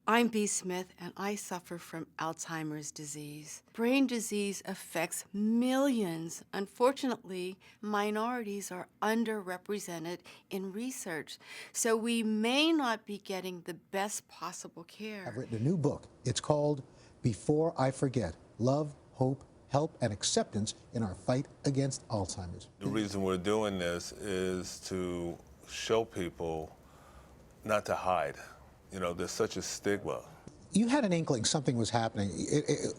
I'm B. Smith, and I suffer from Alzheimer's disease. Brain disease affects millions. Unfortunately, minorities are underrepresented in research, so we may not be getting the best possible care. I've written a new book. It's called Before I Forget: Love, Hope, Help, and Acceptance in Our Fight Against Alzheimer's. The reason we're doing this is to show people not to hide. You know, there's such a stigma. You had an inkling something was happening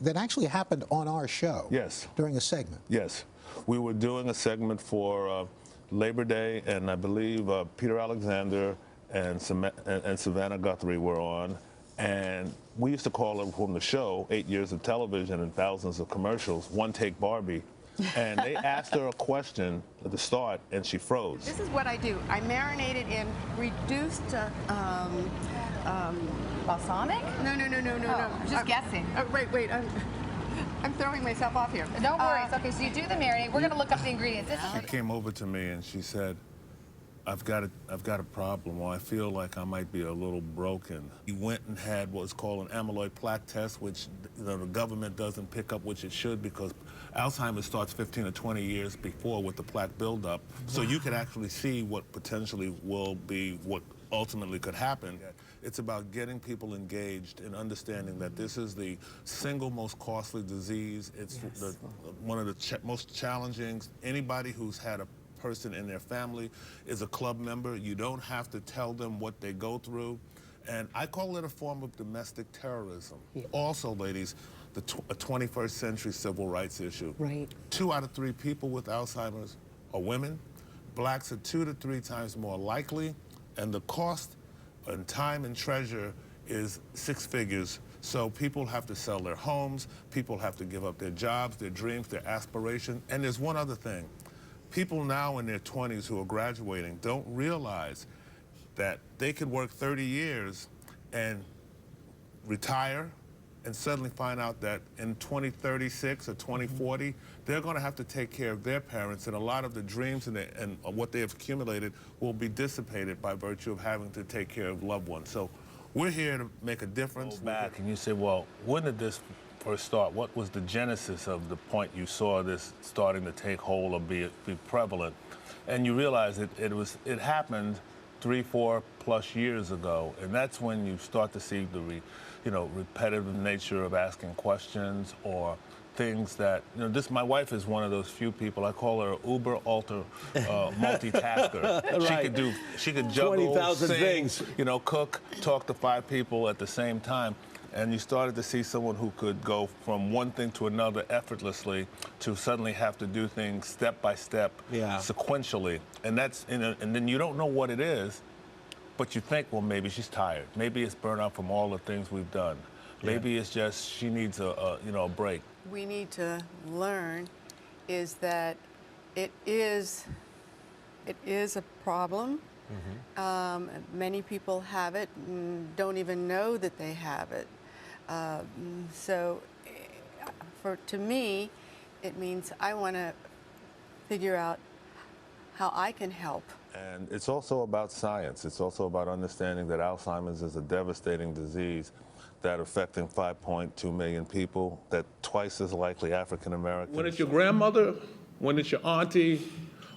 that actually happened on our show. Yes. During a segment. Yes. We were doing a segment for Labor Day, and I believe Peter Alexander and Savannah Guthrie were on. And we used to call it from the show, 8 years of television and thousands of commercials, One Take Barbie. And they asked her a question at the start, and she froze. This is what I do. I marinate it in reduced balsamic? No. Just guessing. Wait. I'm throwing myself off here. Don't worry. It's okay. So you do the marinade. We're going to look up the ingredients. She came over to me and she said, I've got a problem, or I feel like I might be a little broken. He went and had what's called an amyloid plaque test, which the government doesn't pick up, which it should, because Alzheimer's starts 15 or 20 years before with the plaque buildup. So you could actually see what potentially will be what ultimately could happen. It's about getting people engaged and understanding that this is the single most costly disease. It's one of the most challenging. Anybody who's had a person in their family is a club member. You don't have to tell them what they go through. And I call it a form of domestic terrorism. Yeah. Also, ladies, a 21st century civil rights issue. Right. 2 out of 3 people with Alzheimer's are women. Blacks are 2 to 3 times more likely. And the cost and time and treasure is 6 figures. So people have to sell their homes, people have to give up their jobs, their dreams, their aspirations. And there's one other thing. People now in their 20s who are graduating don't realize that they could work 30 years and retire and suddenly find out that in 2036 or 2040, they're going to have to take care of their parents, and a lot of the dreams and what they have accumulated will be dissipated by virtue of having to take care of loved ones. So we're here to make a difference. Go back and you say, well, when did this first start? What was the genesis of the point you saw this starting to take hold or be prevalent? And you realize it happened 3-4 plus years ago, and that's when you start to see the repetitive nature of asking questions or things that, my wife is one of those few people. I call her uber alter multitasker. Right. She could juggle 20,000 things. Cook, talk to 5 people at the same time. And you started to see someone who could go from one thing to another effortlessly to suddenly have to do things step by step, sequentially. And and then you don't know what it is, but you think, well, maybe she's tired. Maybe it's burnout from all the things we've done. Maybe it's just she needs a break. We need to learn is that it is a problem. Mm-hmm. Many people have it and don't even know that they have it. So to me, it means I want to figure out how I can help. And it's also about science. It's also about understanding that Alzheimer's is a devastating disease that affecting 5.2 million people, that twice as likely African Americans. When it's your grandmother, when it's your auntie,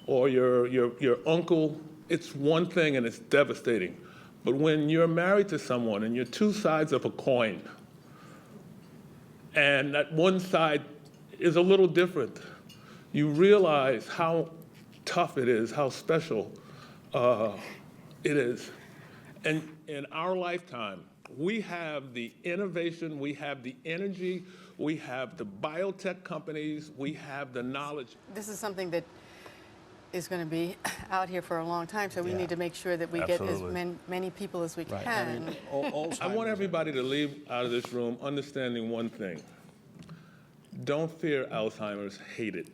or your uncle, it's one thing and it's devastating. But when you're married to someone and you're 2 sides of a coin, and that one side is a little different, you realize how tough it is, how special it is. And in our lifetime, we have the innovation, we have the energy, we have the biotech companies, we have the knowledge. This is something that is going to be out here for a long time, so we need to make sure that we get as many people as we can. I want everybody to leave out of this room understanding one thing. Don't fear Alzheimer's, hate it.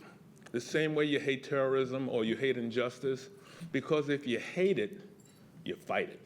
The same way you hate terrorism or you hate injustice, because if you hate it, you fight it.